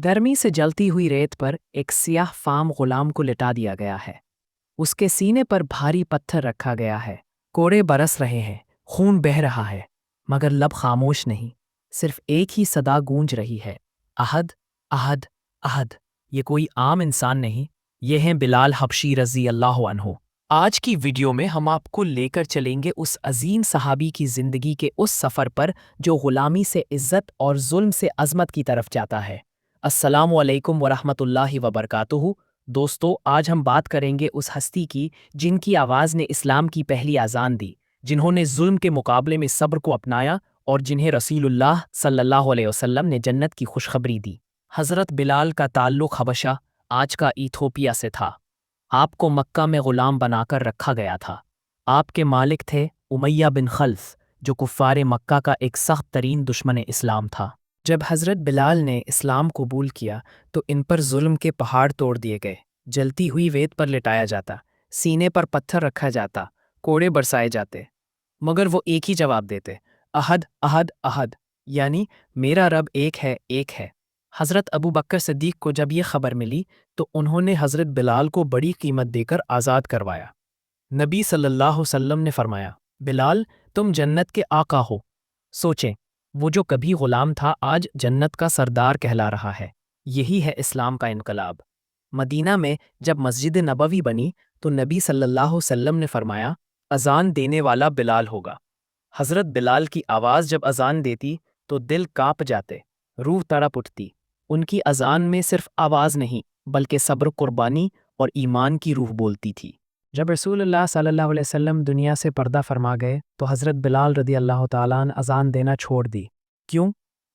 गर्मी से जलती हुई रेत पर एक सियाह फाम गुलाम को लिटा दिया गया है। उसके सीने पर भारी पत्थर रखा गया है। कोड़े बरस रहे हैं, खून बह रहा है, मगर लब खामोश नहीं। सिर्फ एक ही सदा गूंज रही है, अहद, अहद, अहद। ये कोई आम इंसान नहीं, ये हैं बिलाल हबशी रज़ी अल्लाह अन्हु। आज की वीडियो में हम आपको लेकर चलेंगे उस अजीम सहाबी की ज़िंदगी के उस सफ़र पर जो ग़ुलामी से इज़्ज़त और जुल्म से अज़मत की तरफ जाता है। अस्सलामु अलैकुम वरहमतुल्लाहि वबरकातुहू। दोस्तों, आज हम बात करेंगे उस हस्ती की जिनकी आवाज़ ने इस्लाम की पहली अज़ान दी, जिन्होंने जुल्म के मुकाबले में सब्र को अपनाया और जिन्हें रसूलुल्लाह सल्लल्लाहु अलैहि वसल्लम ने जन्नत की खुशखबरी दी। हज़रत बिलाल का ताल्लुक़ हबशा, आज का इथोपिया से था। आपको मक्का में ग़ुलाम बनाकर रखा गया था। आपके मालिक थे उमैया बिन खल्फ, जो कुफ़ारे मक्का का एक सख्त तरीन दुश्मन इस्लाम था। जब हज़रत बिलाल ने इस्लाम कबूल किया तो इन पर जुल्म के पहाड़ तोड़ दिए गए। जलती हुई रेत पर लिटाया जाता, सीने पर पत्थर रखा जाता, कोड़े बरसाए जाते, मगर वो एक ही जवाब देते, अहद, अहद, अहद, यानी मेरा रब एक है, एक है। हज़रत अबू बकर सिद्दीक़ को जब ये खबर मिली तो उन्होंने हज़रत बिलाल को बड़ी कीमत देकर आज़ाद करवाया। नबी सल्लल्लाहु अलैहि वसल्लम ने फरमाया, बिलाल, तुम जन्नत के आका हो। सोचें, वो जो कभी ग़ुलाम था आज जन्नत का सरदार कहला रहा है। यही है इस्लाम का इनकलाब। मदीना में जब मस्जिद नबवी बनी तो नबी सल्लल्लाहु अलैहि वसल्लम ने फरमाया, अज़ान देने वाला बिलाल होगा। हज़रत बिलाल की आवाज़ जब अज़ान देती तो दिल काँप जाते, रूह तड़प उठती। उनकी अज़ान में सिर्फ आवाज़ नहीं बल्कि सब्र, कुर्बानी और ईमान की रूह बोलती थी। जब रसूलुल्लाह सल्लल्लाहु अलैहि वसल्लम दुनिया से पर्दा फरमा गए तो हज़रत बिलाल रज़ी अल्लाह तआला अन्हु अज़ान देना छोड़ दी। क्यों?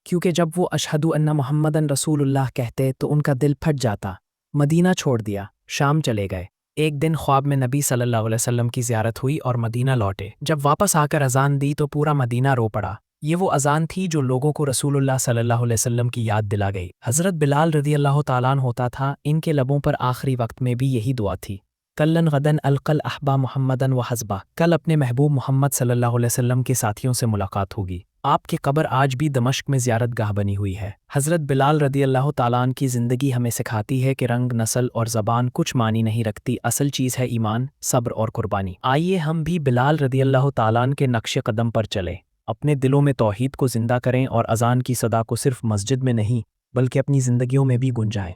क्योंकि जब वो अशहदु अन्ना मुहम्मदन रसूलुल्लाह कहते तो उनका दिल फट जाता। मदीना छोड़ दिया, शाम चले गए। एक दिन ख्वाब में नबी सल्लल्लाहु अलैहि वसल्लम की ज़ियारत हुई और मदीना लौटे। जब वापस आकर अज़ान दी तो पूरा मदीना रो पड़ा। ये वो अज़ान थी जो लोगों को रसूलुल्लाह सल्लल्लाहु अलैहि वसल्लम की याद दिला गई। हज़रत बिलाल रज़ी अल्लाह तआला अन्हु होता था, इनके लबों पर आखिरी वक्त में भी यही दुआ थी, कल्लन गदन अलकल अहबा मुहम्मदन व हज़बा। कल अपने महबूब मोहम्मद सल्लल्लाहु अलैहि वसल्लम के साथियों से मुलाकात होगी। आपकी कब्र आज भी दमिश्क में ज़ियारत गाह बनी हुई है। हज़रत बिलाल रज़ी अल्लाह तआला अन्हु की ज़िंदगी हमें सिखाती है कि रंग, नस्ल और ज़बान कुछ मानी नहीं रखती, असल चीज़ है ईमान, सब्र और कुर्बानी। आइए हम भी बिलाल रज़ी अल्लाह तआला अन्हु के नक्शे कदम पर चलें, अपने दिलों में तौहीद को ज़िंदा करें और अज़ान की सदा को सिर्फ मस्जिद में नहीं बल्कि अपनी ज़िंदगियों में भी गूंजाएं।